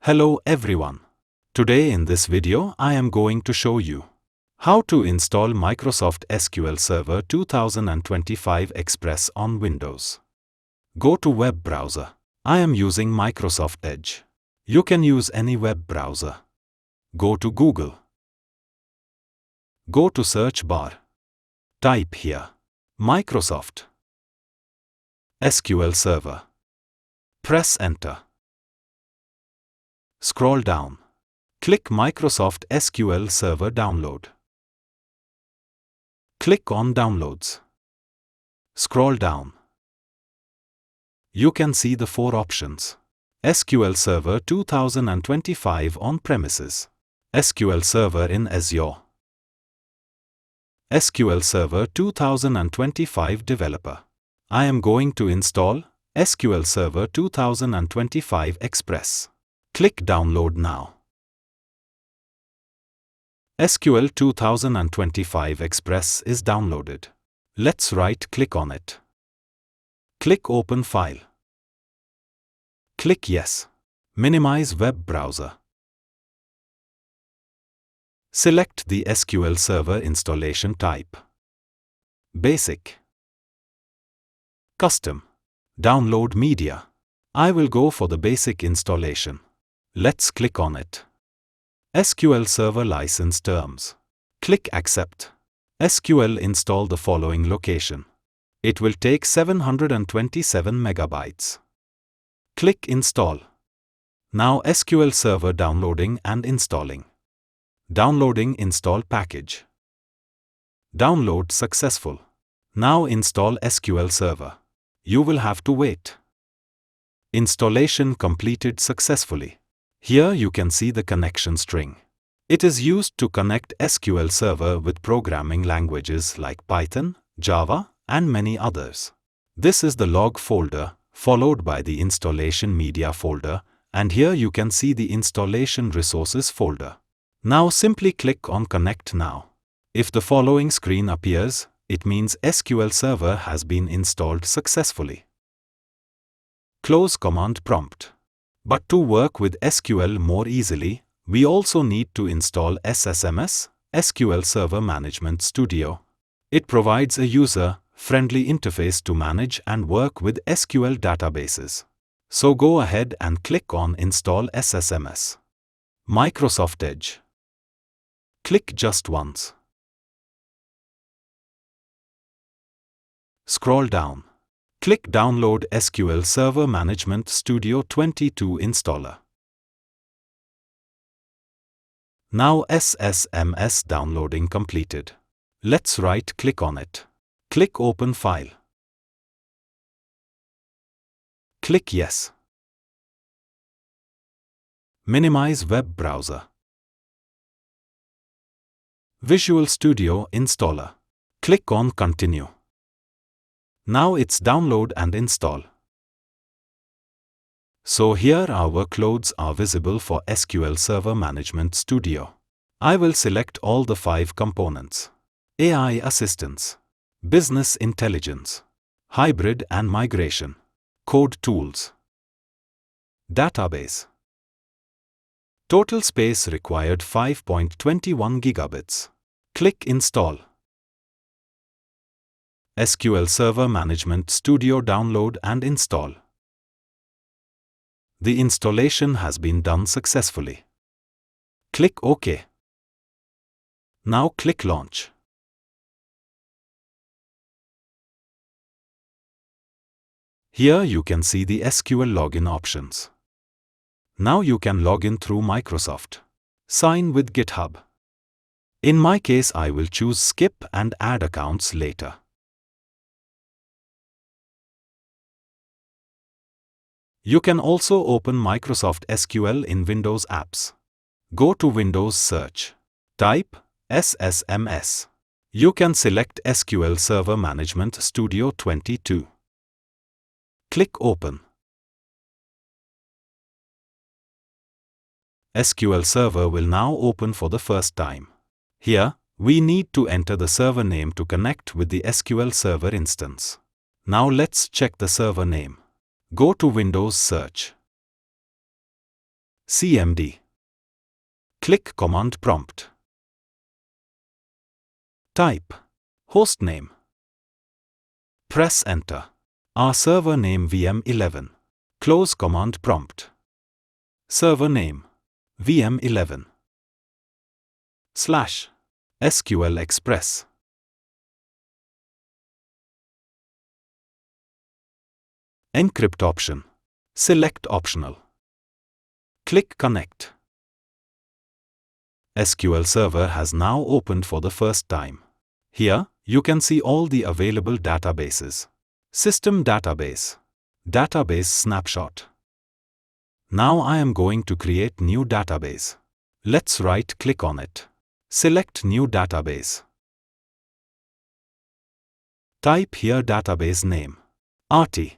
Hello everyone. Today in this video I am going to show you how to install Microsoft SQL Server 2025 Express on Windows. Go to web browser. I am using Microsoft Edge. You can use any web browser. Go to Google. Go to search bar. Type here Microsoft SQL Server. Press enter. Scroll down. Click Microsoft SQL Server Download. Click on Downloads. Scroll down. You can see the 4 options. SQL Server 2025 on-premises. SQL Server in Azure. SQL Server 2025 Developer. I am going to install SQL Server 2025 Express. Click Download now. SQL 2025 Express is downloaded. Let's right-click on it. Click Open File. Click Yes. Minimize web browser. Select the SQL Server installation type. Basic. Custom. Download media. I will go for the basic installation. Let's click on it. SQL Server License Terms. Click Accept. SQL install the following location. It will take 727 megabytes. Click Install. Now SQL Server downloading and installing. Downloading install package. Download successful. Now install SQL Server. You will have to wait. Installation completed successfully. Here you can see the connection string. It is used to connect SQL Server with programming languages like Python, Java, and many others. This is the log folder, followed by the installation media folder, and here you can see the installation resources folder. Now simply click on Connect Now. If the following screen appears, it means SQL Server has been installed successfully. Close command prompt. But to work with SQL more easily, we also need to install SSMS, SQL Server Management Studio. It provides a user-friendly interface to manage and work with SQL databases. So go ahead and click on Install SSMS. Microsoft Edge. Click just once. Scroll down. Click Download SQL Server Management Studio 22 Installer. Now SSMS downloading completed. Let's right-click on it. Click Open File. Click Yes. Minimize web browser. Visual Studio Installer. Click on Continue. Now it's download and install. So here our workloads are visible for SQL Server Management Studio. I will select all the 5 components. AI Assistance, Business Intelligence, Hybrid and Migration, Code Tools, Database. Total space required 5.21 gigabits. Click Install. SQL Server Management Studio download and install. The installation has been done successfully. Click OK. Now click Launch. Here you can see the SQL login options. Now you can log in through Microsoft. Sign with GitHub. In my case I will choose Skip and add accounts later. You can also open Microsoft SQL in Windows apps. Go to Windows Search. Type SSMS. You can select SQL Server Management Studio 22. Click Open. SQL Server will now open for the first time. Here, we need to enter the server name to connect with the SQL Server instance. Now let's check the server name. Go to Windows Search. CMD. Click Command Prompt. Type hostname. Press Enter. Our server name VM11. Close Command Prompt. Server name VM11 / SQL Express. Encrypt option. Select Optional. Click Connect. SQL Server has now opened for the first time. Here, you can see all the available databases. System database. Database snapshot. Now I am going to create new database. Let's right-click on it. Select New Database. Type here database name. RT.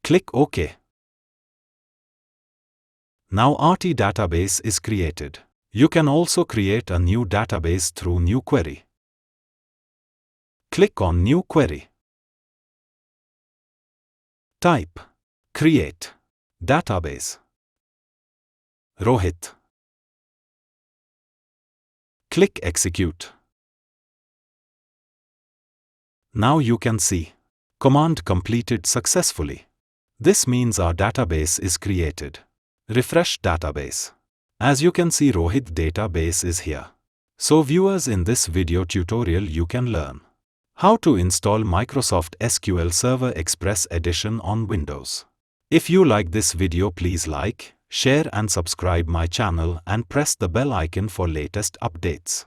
Click OK. Now RT database is created. You can also create a new database through New Query. Click on New Query. Type Create Database Rohit. Click Execute. Now you can see command completed successfully. This means our database is created. Refresh database. As you can see, Rohit database is here. So viewers, in this video tutorial you can learn how to install Microsoft SQL Server Express Edition on Windows. If you like this video, please like, share and subscribe my channel and press the bell icon for latest updates.